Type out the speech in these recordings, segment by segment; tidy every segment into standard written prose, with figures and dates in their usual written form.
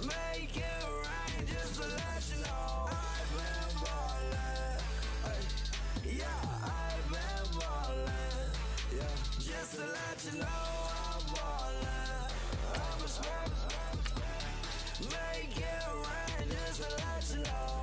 Make it rain just to let you know I've been ballin'. Yeah, I've been ballin'. Yeah, just to let you know I'm ballin'. I'm a smoke. Make it rain just to let you know.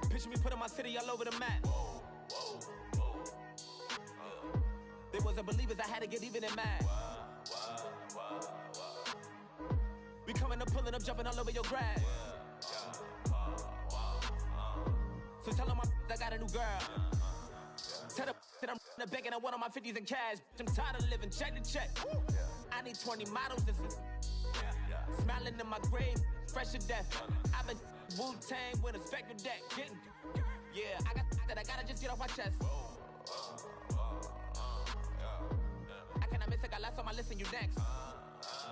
Picture me putting my city all over the map. They wasn't believers, I had to get even and mad. We coming up, pulling up, jumping all over your grass. So tell them I got a new girl. Tell them that I'm begging on one of my 50s in cash. I'm tired of living check to check. I need 20 models and smiling in my grave, fresh to death. I've been Wu-Tang with a spectrum deck. Yeah, I gotta just get off my chest. I cannot miss it, got last on my list and you next.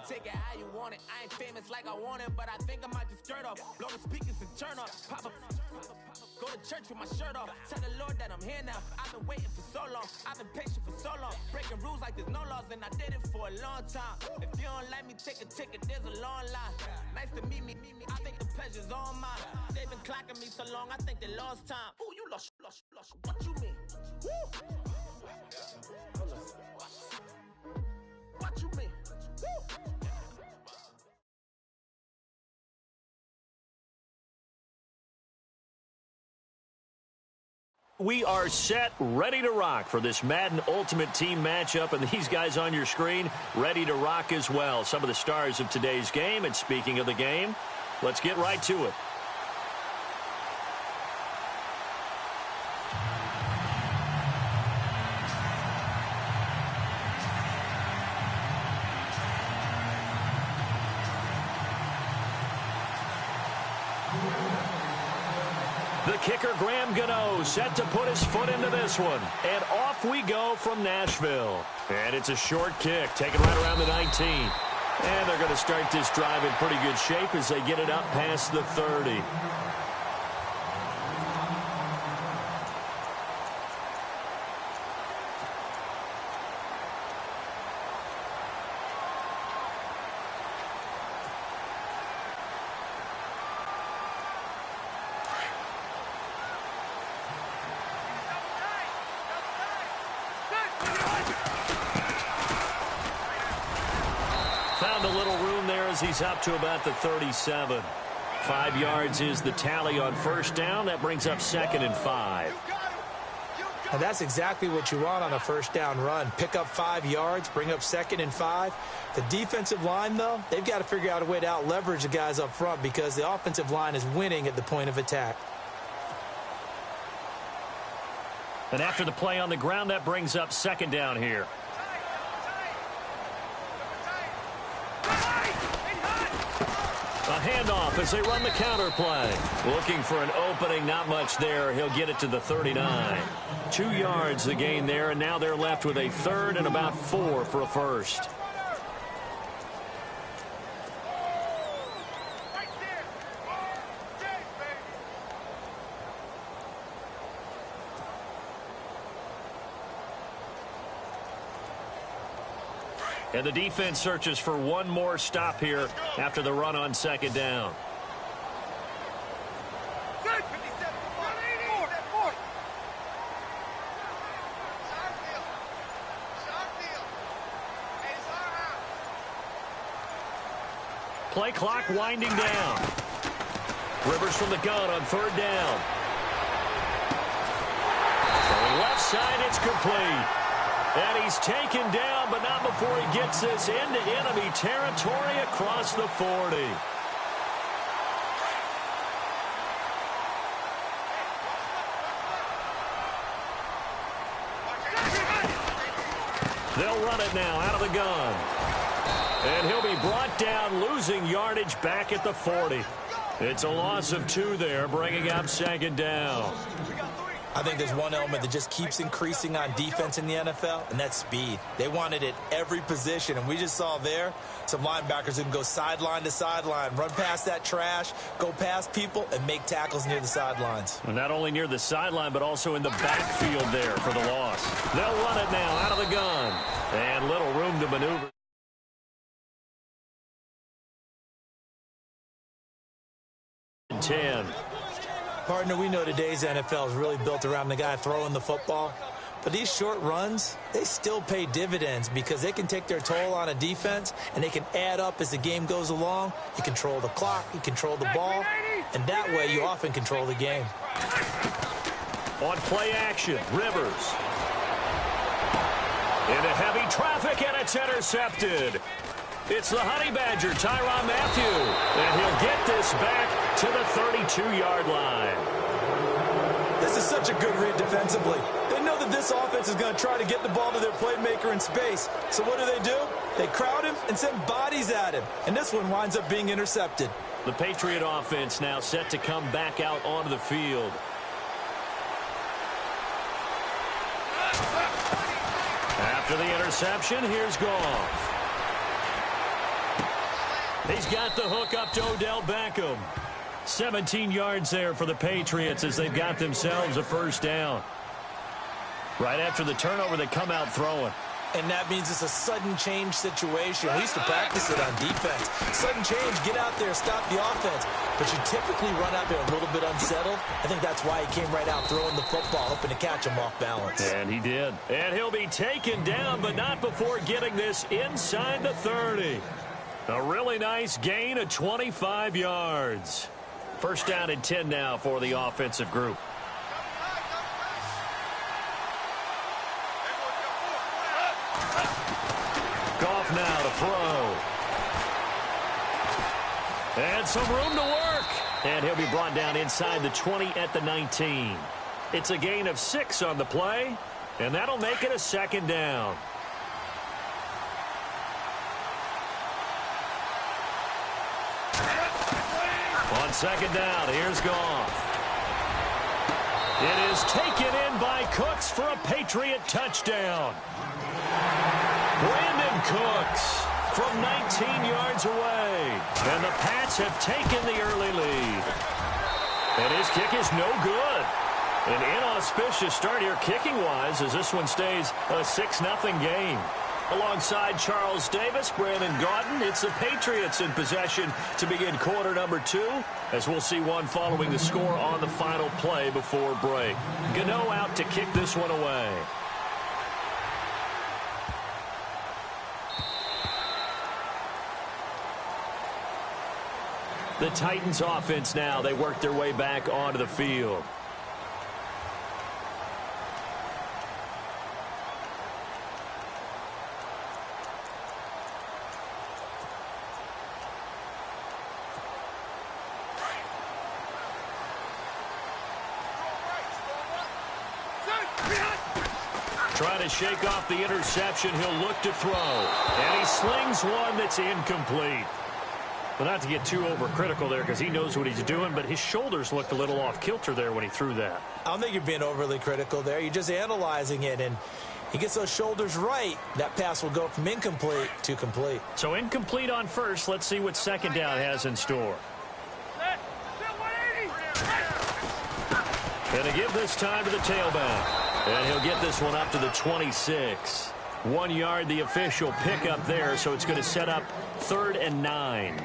Take it how you want it, I ain't famous like I want it, but I think I might just skirt off. Blow the speakers and turn up, pop up. Go to church with my shirt off. Tell the Lord that I'm here now. I've been waiting for so long. I've been patient for so long. Breaking rules like there's no laws, and I did it for a long time. If you don't like me, take a ticket. There's a long line. Nice to meet me. I think the pleasure's all mine. They've been clocking me so long. I think they lost time. Ooh, you lost. What you mean? Woo. What you mean? Woo. We are set, ready to rock for this Madden Ultimate Team matchup, and these guys on your screen ready to rock as well. Some of the stars of today's game, and speaking of the game, let's get right to it. The kicker, Graham Gano, set to put his foot into this one. And off we go from Nashville. And it's a short kick, taken right around the 19. And they're going to start this drive in pretty good shape as they get it up past the 30. Found a little room there as he's up to about the 37. 5 yards is the tally on first down. That brings up 2nd and 5. And that's exactly what you want on a first down run. Pick up 5 yards, bring up 2nd and 5. The defensive line, though, they've got to figure out a way to out-leverage the guys up front because the offensive line is winning at the point of attack. And after the play on the ground, that brings up 2nd down here. A handoff as they run the counter play. Looking for an opening, not much there. He'll get it to the 39. 2 yards the gain there, and now they're left with a 3rd and about 4 for a first. And the defense searches for one more stop here after the run on 2nd down. Play clock winding down. Rivers from the gun on 3rd down. From left side, it's complete. And he's taken down, but not before he gets this into enemy territory across the 40. They'll run it now out of the gun. And he'll be brought down, losing yardage back at the 40. It's a loss of 2 there, bringing up 2nd down. I think there's one element that just keeps increasing on defense in the NFL, and that's speed. They want it at every position, and we just saw there some linebackers who can go sideline to sideline, run past that trash, go past people, and make tackles near the sidelines. Well, not only near the sideline, but also in the backfield there for the loss. They'll run it now out of the gun, and little room to maneuver. Partner, we know today's NFL is really built around the guy throwing the football. But these short runs, they still pay dividends because they can take their toll on a defense, and they can add up as the game goes along. You control the clock, you control the ball, and that way you often control the game. On play action, Rivers. Into heavy traffic, and it's intercepted. It's the Honey Badger, Tyrann Mathieu, and he'll get this back to the 32-yard line. This is such a good read defensively. They know that this offense is going to try to get the ball to their playmaker in space. So what do? They crowd him and send bodies at him. And this one winds up being intercepted. The Patriot offense now set to come back out onto the field. After the interception, here's Goff. He's got the hook up to Odell Beckham. 17 yards there for the Patriots as they've got themselves a first down. Right after the turnover, they come out throwing. And that means it's a sudden change situation. We used to practice it on defense. Sudden change, get out there, stop the offense. But you typically run out there a little bit unsettled. I think that's why he came right out throwing the football, hoping to catch him off balance. And he did. And he'll be taken down, but not before getting this inside the 30. A really nice gain of 25 yards. First down and 10 now for the offensive group. Goff now to throw. And some room to work. And he'll be brought down inside the 20 at the 19. It's a gain of 6 on the play, and that'll make it a second down. On second down, here's Goff. It is taken in by Cooks for a Patriot touchdown. Brandon Cooks from 19 yards away. And the Pats have taken the early lead. And his kick is no good. An inauspicious start here kicking-wise as this one stays a 6-0 game. Alongside Charles Davis, Brandon Gaudin, it's the Patriots in possession to begin quarter number 2, as we'll see one following the score on the final play before break. Gano out to kick this one away. The Titans offense now, they work their way back onto the field. Trying to shake off the interception, he'll look to throw. And he slings one that's incomplete. Well, not to get too overcritical there because he knows what he's doing, but his shoulders looked a little off kilter there when he threw that. I don't think you're being overly critical there. You're just analyzing it, and he gets those shoulders right. That pass will go from incomplete to complete. So incomplete on first. Let's see what second down has in store. Going to give this time to the tailback. And he'll get this one up to the 26. 1 yard, the official pickup there, so it's going to set up 3rd and 9.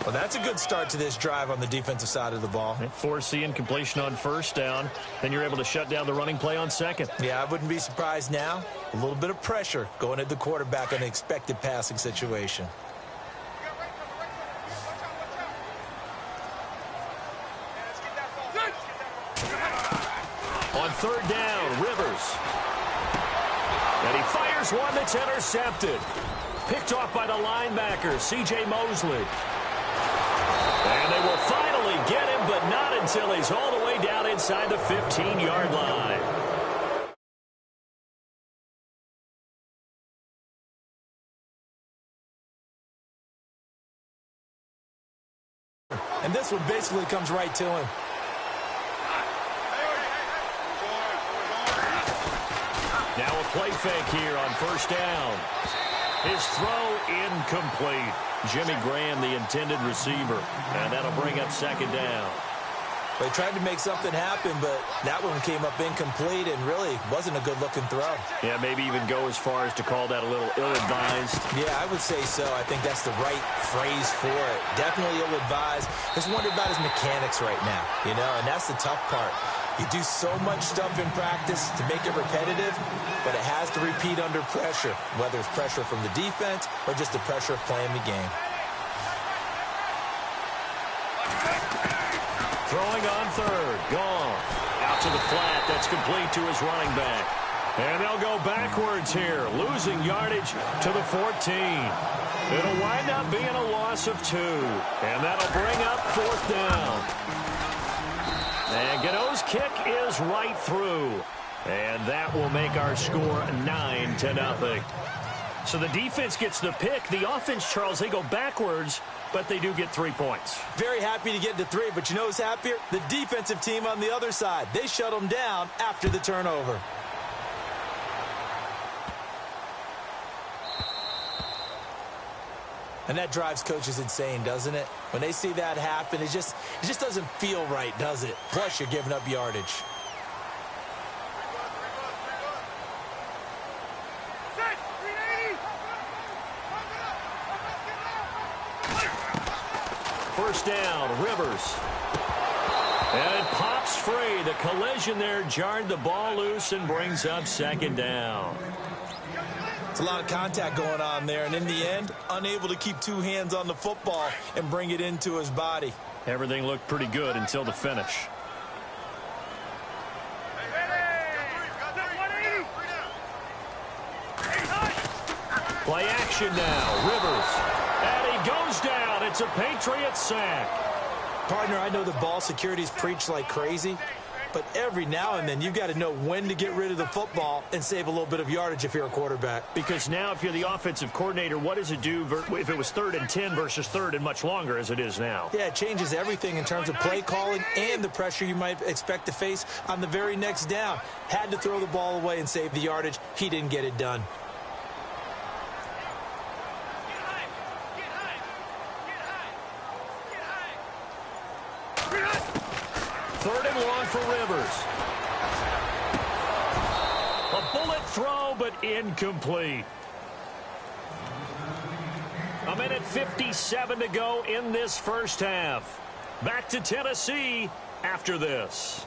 Well, that's a good start to this drive on the defensive side of the ball. Force the incompletion on first down. Then you're able to shut down the running play on second. Yeah, I wouldn't be surprised now. A little bit of pressure going at the quarterback in an expected passing situation. On 3rd down, Rivers. And he fires one that's intercepted. Picked off by the linebacker, C.J. Mosley. And they will finally get him, but not until he's all the way down inside the 15-yard line. And this one basically comes right to him. Now a play fake here on first down. His throw incomplete. Jimmy Graham, the intended receiver. And that'll bring up second down. They tried to make something happen, but that one came up incomplete and really wasn't a good-looking throw. Yeah, maybe even go as far as to call that a little ill-advised. Yeah, I would say so. I think that's the right phrase for it. Definitely ill-advised. Just wonder about his mechanics right now, you know, and that's the tough part. You do so much stuff in practice to make it repetitive, but it has to repeat under pressure, whether it's pressure from the defense or just the pressure of playing the game. Throwing on third. Goff. Out to the flat. That's complete to his running back. And they'll go backwards here, losing yardage to the 14. It'll wind up being a loss of 2. And that'll bring up fourth down. And Gano's kick is right through. And that will make our score 9-0. So the defense gets the pick. The offense, Charles, they go backwards, but they do get 3 points. Very happy to get to 3, but you know who's happier? The defensive team on the other side. They shut them down after the turnover. And that drives coaches insane, doesn't it? When they see that happen, it just doesn't feel right, does it? Plus, you're giving up yardage. First down, Rivers. And it pops free. The collision there jarred the ball loose and brings up second down. It's a lot of contact going on there, and in the end, unable to keep 2 hands on the football and bring it into his body. Everything looked pretty good until the finish. Play action now, Rivers. And he goes down. It's a Patriots sack. Partner, I know the ball security's preached like crazy, but every now and then you've got to know when to get rid of the football and save a little bit of yardage if you're a quarterback. Because now if you're the offensive coordinator, what does it do if it was 3rd and 10 versus 3rd and much longer as it is now? Yeah, it changes everything in terms of play calling and the pressure you might expect to face on the very next down. Had to throw the ball away and save the yardage. He didn't get it done. Third and long for Rivers. A bullet throw, but incomplete. A minute 57 to go in this first half. Back to Tennessee after this.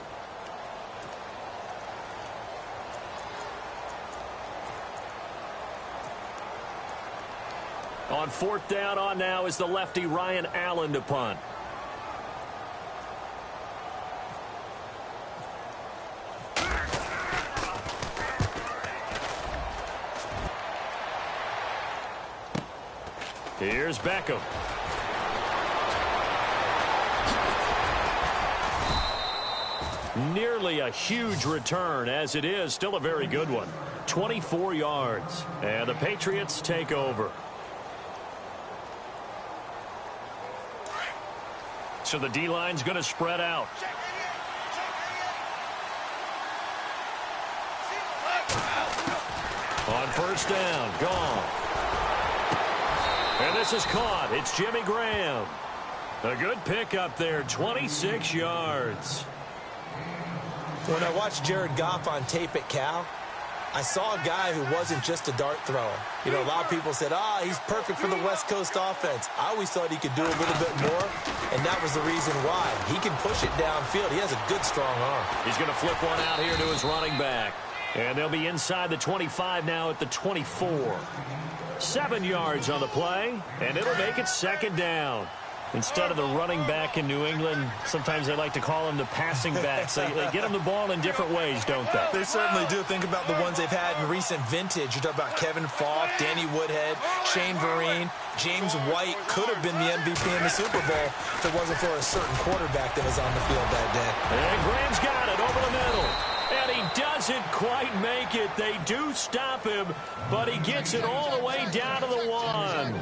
On fourth down on now is the lefty Ryan Allen to punt. Here's Beckham. Nearly a huge return, as it is still a very good one. 24 yards. And the Patriots take over. So the D-line's going to spread out. On first down, Goff. And this is caught. It's Jimmy Graham. A good pickup there, 26 yards. When I watched Jared Goff on tape at Cal, I saw a guy who wasn't just a dart thrower. You know, a lot of people said, he's perfect for the West Coast offense. I always thought he could do a little bit more, and that was the reason why. He can push it downfield. He has a good, strong arm. He's going to flip one out here to his running back. And they'll be inside the 25 now at the 24. 7 yards on the play, and it'll make it second down. Instead of the running back in New England, sometimes they like to call them the passing backs. They get them the ball in different ways, don't they? They certainly do. Think about the ones they've had in recent vintage. You talk about Kevin Falk, Danny Woodhead, Shane Vereen, James White could have been the MVP in the Super Bowl if it wasn't for a certain quarterback that was on the field that day. And Graham's got it over the middle. And he doesn't quite make it. They do stop him, but he gets it all the way down to the 1.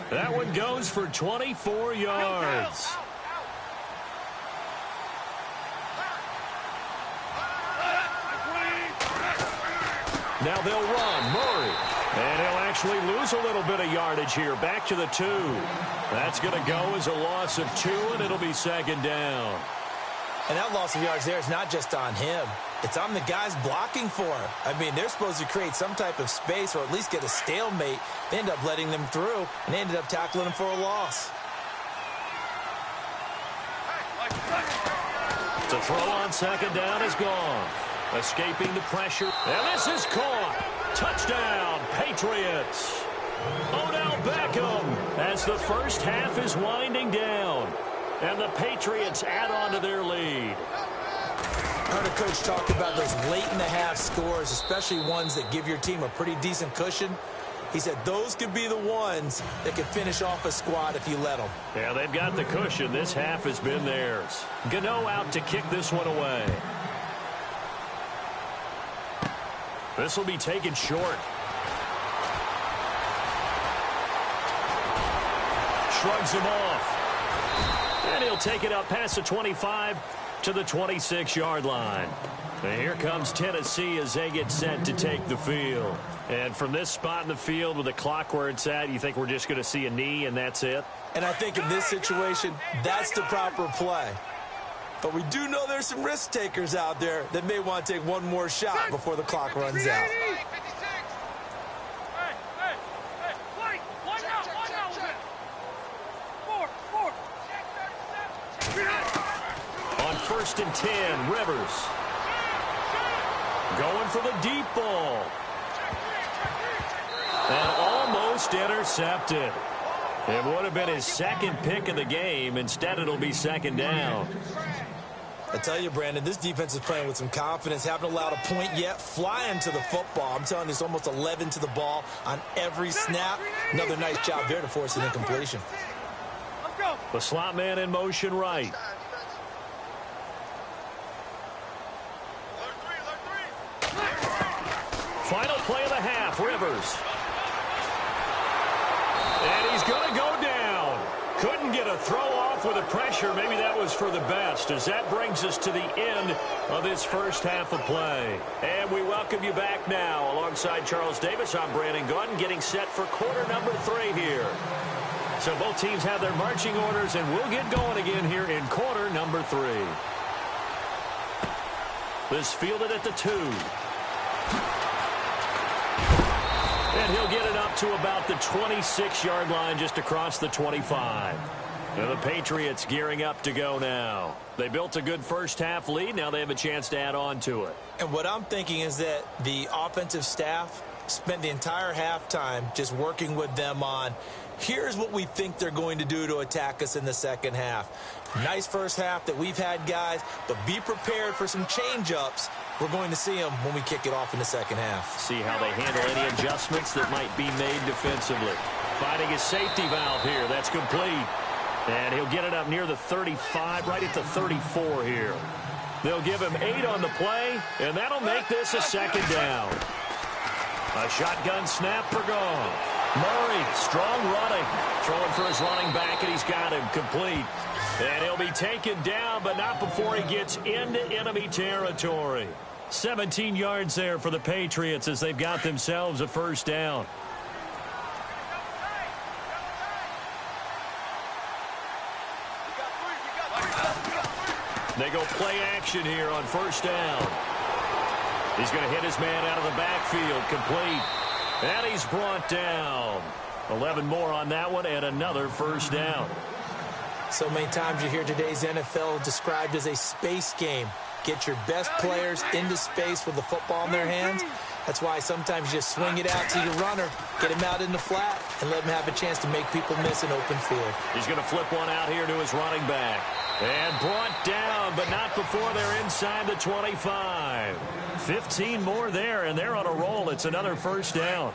That one goes for 24 yards. Now they'll run. Murray. And he'll actually lose a little bit of yardage here. Back to the 2. That's going to go as a loss of 2, and it'll be second down. And that loss of yards there is not just on him. It's on the guys blocking for him. I mean, they're supposed to create some type of space or at least get a stalemate. They end up letting them through, and they ended up tackling him for a loss. The throw on second down is gone. Escaping the pressure. And this is caught. Touchdown, Patriots. Odell Beckham as the first half is winding down. And the Patriots add on to their lead. I heard a coach talk about those late-in-the-half scores, especially ones that give your team a pretty decent cushion. He said those could be the ones that could finish off a squad if you let them. Yeah, they've got the cushion. This half has been theirs. Gano out to kick this one away. This will be taken short. Shrugs him off. And he'll take it up past the 25 to the 26-yard line. And here comes Tennessee as they get set to take the field. And from this spot in the field with the clock where it's at, you think we're just going to see a knee and that's it? And I think in this situation, that's the proper play. But we do know there's some risk takers out there that may want to take one more shot before the clock runs out. On 1st and 10, Rivers. Going for the deep ball. And almost intercepted. It would have been his second pick of the game. Instead, it'll be second down. I tell you, Brandon, this defense is playing with some confidence. Haven't allowed a point yet. Flying to the football. I'm telling you, it's almost 11 to the ball on every snap. Another nice job there to force an incompletion. The slot man in motion right. Final play of the half, Rivers. And he's going to go down. Couldn't get a throw off with the pressure. Maybe that was for the best, as that brings us to the end of this first half of play. And we welcome you back now. Alongside Charles Davis, I'm Brandon Gordon, getting set for quarter number 3 here. So both teams have their marching orders, and we'll get going again here in quarter number 3. This fielded at the 2. And he'll get it up to about the 26-yard line, just across the 25. And the Patriots gearing up to go now. They built a good first half lead. Now they have a chance to add on to it. And what I'm thinking is that the offensive staff spent the entire halftime just working with them on, here's what we think they're going to do to attack us in the second half. Nice first half that we've had, guys, but be prepared for some change-ups. We're going to see them when we kick it off in the second half. See how they handle any adjustments that might be made defensively. Finding his safety valve here. That's complete. And he'll get it up near the 35, right at the 34 here. They'll give him 8 on the play, and that'll make this a second down. A shotgun snap for Goff. Murray, strong running. Throwing for his running back, and he's got him complete. And he'll be taken down, but not before he gets into enemy territory. 17 yards there for the Patriots as they've got themselves a first down. They go play action here on first down. He's going to hit his man out of the backfield, complete. And he's brought down. 11 more on that one, and another first down. So many times you hear today's NFL described as a space game. Get your best players into space with the football in their hands. That's why sometimes you just swing it out to your runner, get him out in the flat, and let him have a chance to make people miss an open field. He's going to flip one out here to his running back. And brought down, but not before they're inside the 25. 15 more there, and they're on a roll. It's another first down.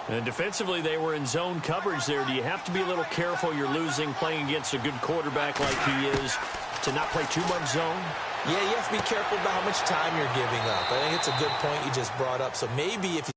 And defensively, they were in zone coverage there. Do you have to be a little careful? You're losing, playing against a good quarterback like he is, to not play too much zone? Yeah, you have to be careful about how much time you're giving up. I think it's a good point you just brought up. So maybe if you